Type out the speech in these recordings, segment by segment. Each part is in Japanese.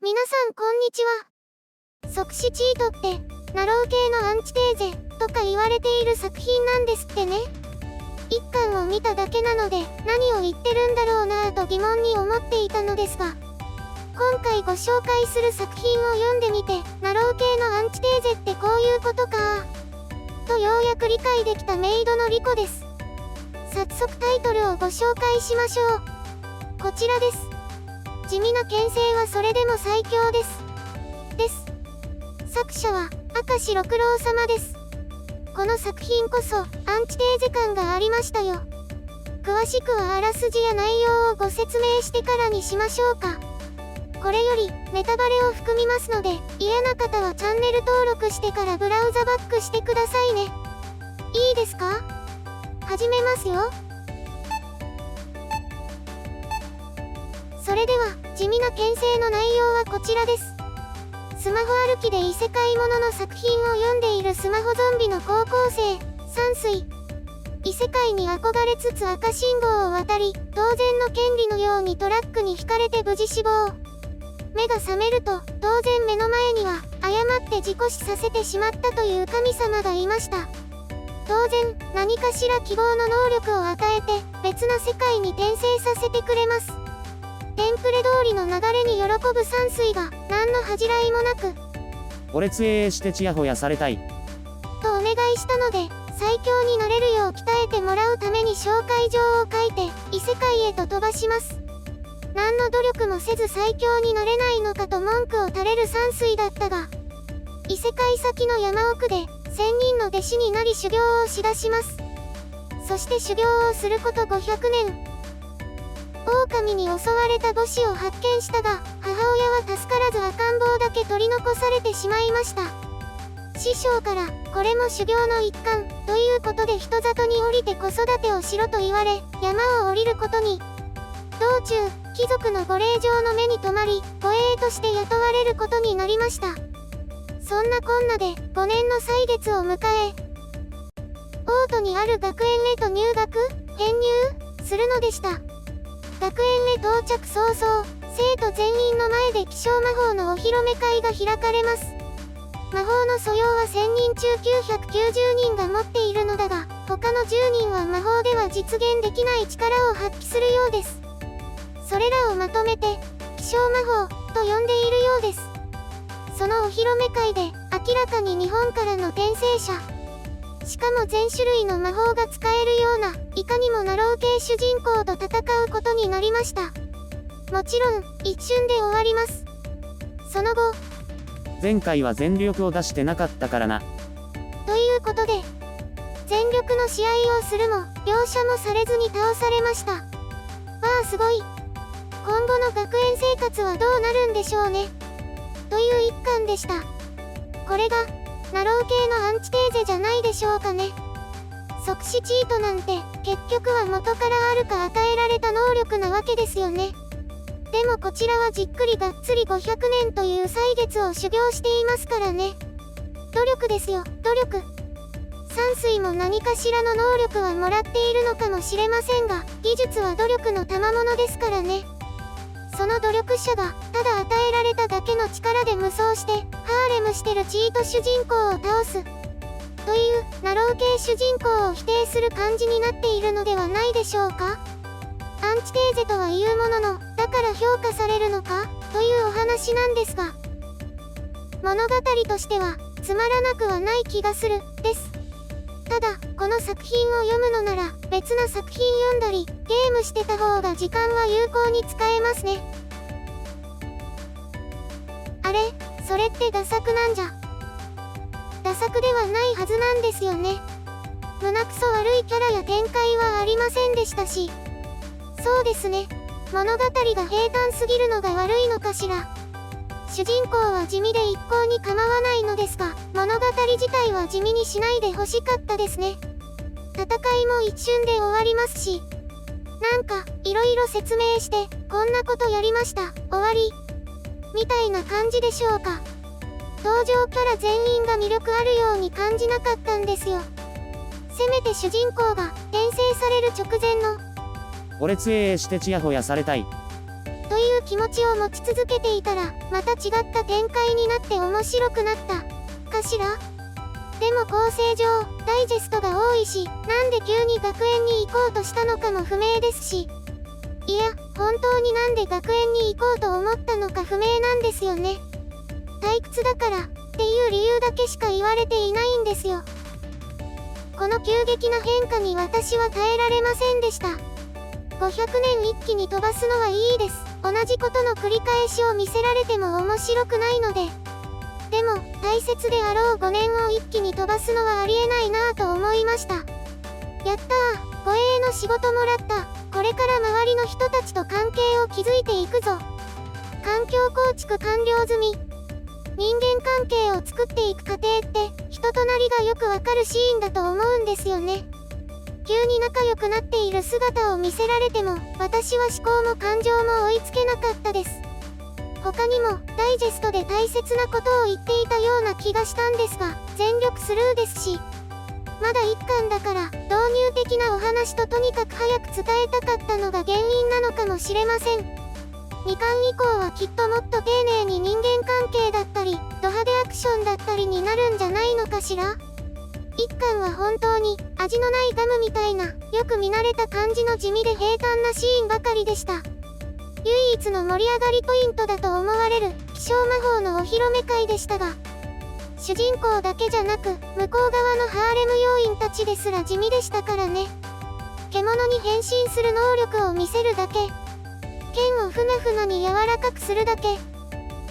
皆さんこんにちは。即死チートってナロー系のアンチテーゼとか言われている作品なんですってね。一巻を見ただけなので何を言ってるんだろうなぁと疑問に思っていたのですが、今回ご紹介する作品を読んでみて、ナロー系のアンチテーゼってこういうことかとようやく理解できたメイドのリコです。早速タイトルをご紹介しましょう。こちらです。地味な牽制はそれでも最強です。作者は明石六郎様です。この作品こそアンチテーゼ感がありましたよ。詳しくはあらすじや内容をご説明してからにしましょうか。これよりネタバレを含みますので、嫌な方はチャンネル登録してからブラウザバックしてくださいね。いいですか？始めますよ。それでは地味な牽制の内容はこちらです。スマホ歩きで異世界ものの作品を読んでいるスマホゾンビの高校生山水。異世界に憧れつつ赤信号を渡り、当然の権利のようにトラックにひかれて無事死亡。目が覚めると当然目の前には誤って事故死させてしまったという神様がいました。当然何かしら希望の能力を与えて別な世界に転生させてくれます。テンプレ通りの流れに喜ぶ山水が何の恥じらいもなく、俺つえしてちやほやされたいとお願いしたので、最強になれるよう鍛えてもらうために紹介状を書いて異世界へと飛ばします。何の努力もせず最強になれないのかと文句を垂れる山水だったが、異世界先の山奥で1000人の弟子になり修行をしだします。そして修行をすること500年。狼に襲われた母子を発見したが、母親は助からず赤ん坊だけ取り残されてしまいました。師匠からこれも修行の一環ということで人里に降りて子育てをしろと言われ、山を降りることに。道中貴族のご令嬢の目に留まり、護衛として雇われることになりました。そんなこんなで5年の歳月を迎え、王都にある学園へと編入するのでした。学園へ到着早々、生徒全員の前で気象魔法のお披露目会が開かれます。魔法の素養は1000人中990人が持っているのだが、他の10人は魔法では実現できない力を発揮するようです。それらをまとめて気象魔法と呼んでいるようです。そのお披露目会で明らかに日本からの転生者、しかも全種類の魔法が使えるような、いかにもナロー系主人公と戦うことになりました。もちろん一瞬で終わります。その後、前回は全力を出してなかったからな。ということで全力の試合をするも描写もされずに倒されました。わあすごい。今後の学園生活はどうなるんでしょうね。という一巻でした。これがナロー系のアンチテーゼじゃないでしょうかね。即死チートなんて結局は元からあるか与えられた能力なわけですよね。でもこちらはじっくりがっつり500年という歳月を修行していますからね。努力ですよ、努力。山水も何かしらの能力はもらっているのかもしれませんが、技術は努力の賜物ですからね。その努力者がただ与えられただけの力で無双してハーレムしてるチート主人公を倒すというナロー系主人公を否定する感じになっているのではないでしょうか。アンチテーゼとは言うものの、だから評価されるのかというお話なんですが、物語としてはつまらなくはない気がするです。ただこの作品を読むのなら別な作品読んだりゲームしてた方が時間は有効に使えますね。あれ、それってダ作なんじゃ。ダ作ではないはずなんですよね。胸くそ悪いキャラや展開はありませんでしたし、そうですね、物語が平坦すぎるのが悪いのかしら。主人公は地味で一向に構わないのですが、物語自体は地味にしないで欲しかったですね。戦いも一瞬で終わりますし、なんかいろいろ説明してこんなことやりました終わりみたいな感じでしょうか。登場キャラ全員が魅力あるように感じなかったんですよ。せめて主人公が転生される直前の俺つえしてちやほやされたいという気持ちを持ち続けていたら、また違った展開になって面白くなったかしら。でも構成上、ダイジェストが多いし、なんで急に学園に行こうとしたのかも不明ですし。いや、本当になんで学園に行こうと思ったのか不明なんですよね。退屈だからっていう理由だけしか言われていないんですよ。この急激な変化に私は耐えられませんでした。500年一気に飛ばすのはいいです。同じことの繰り返しを見せられても面白くないので。でも、大切であろう5年を一気に飛ばすのはありえないなぁと思いました。やったー、護衛の仕事もらった。これから周りの人たちと関係を築いていくぞ。環境構築完了済み。人間関係を作っていく過程って、人となりがよくわかるシーンだと思うんですよね。急に仲良くなっている姿を見せられても、私は思考も感情も追いつけなかったです。他にも、ダイジェストで大切なことを言っていたような気がしたんですが、全力スルーですし、まだ1巻だから、導入的なお話ととにかく早く伝えたかったのが原因なのかもしれません。2巻以降はきっともっと丁寧に人間関係だったり、ド派手アクションだったりになるんじゃないのかしら。1巻は本当に、味のないガムみたいな、よく見慣れた感じの地味で平坦なシーンばかりでした。唯一の盛り上がりポイントだと思われる、気象魔法のお披露目会でしたが、主人公だけじゃなく、向こう側のハーレム要員たちですら地味でしたからね。獣に変身する能力を見せるだけ。剣をふなふなに柔らかくするだけ。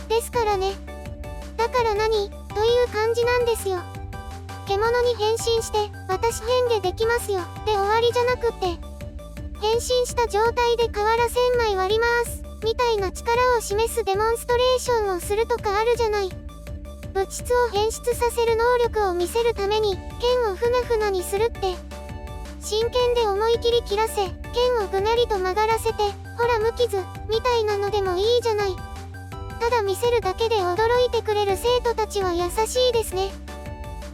ですからね。だから何という感じなんですよ。獣に変身して、私変化できますよ。で終わりじゃなくって、変身した状態で瓦1000枚割ります。みたいな力を示すデモンストレーションをするとかあるじゃない。物質を変質させる能力を見せるために、剣をふなふなにするって。真剣で思い切り切らせ、剣をぐねりと曲がらせて、ほら無傷、みたいなのでもいいじゃない。ただ見せるだけで驚いてくれる生徒たちは優しいですね。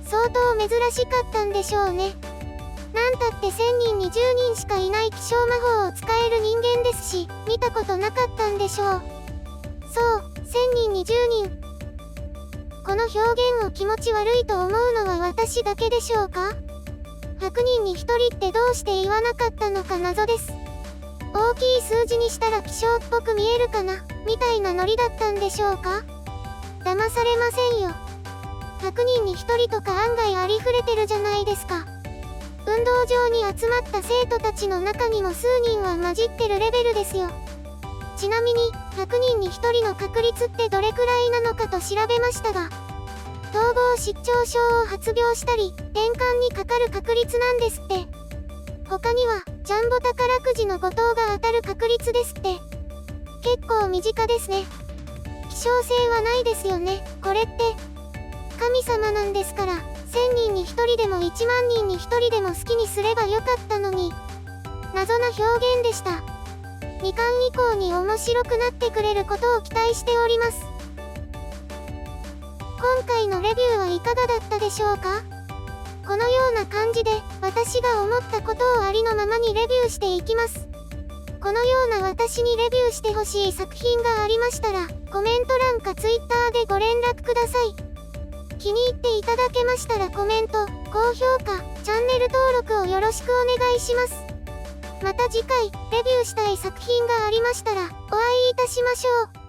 相当珍しかったんでしょうね。なんたって1000人に10人しかいない気象魔法を使える人間ですし、見たことなかったんでしょう。そう、1000人に10人。この表現を気持ち悪いと思うのは私だけでしょうか？ 100 人に1人ってどうして言わなかったのか謎です。大きい数字にしたら気象っぽく見えるかな、みたいなノリだったんでしょうか？騙されませんよ。100人に1人とか案外ありふれてるじゃないですか。運動場に集まった生徒たちの中にも数人は混じってるレベルですよ。ちなみに、100人に1人の確率ってどれくらいなのかと調べましたが、統合失調症を発病したり、転換にかかる確率なんですって。他には、ジャンボ宝くじの5等が当たる確率ですって。結構身近ですね。希少性はないですよね、これって。神様なんですから、1000人に1人でも1万人に1人でも好きにすればよかったのに。謎な表現でした。2巻以降に面白くなってくれることを期待しております。今回のレビューはいかがだったでしょうか？このような感じで、私が思ったことをありのままにレビューしていきます。このような私にレビューしてほしい作品がありましたら、コメント欄か Twitter でご連絡ください。気に入っていただけましたらコメント、高評価、チャンネル登録をよろしくお願いします。また次回、レビューしたい作品がありましたら、お会いいたしましょう。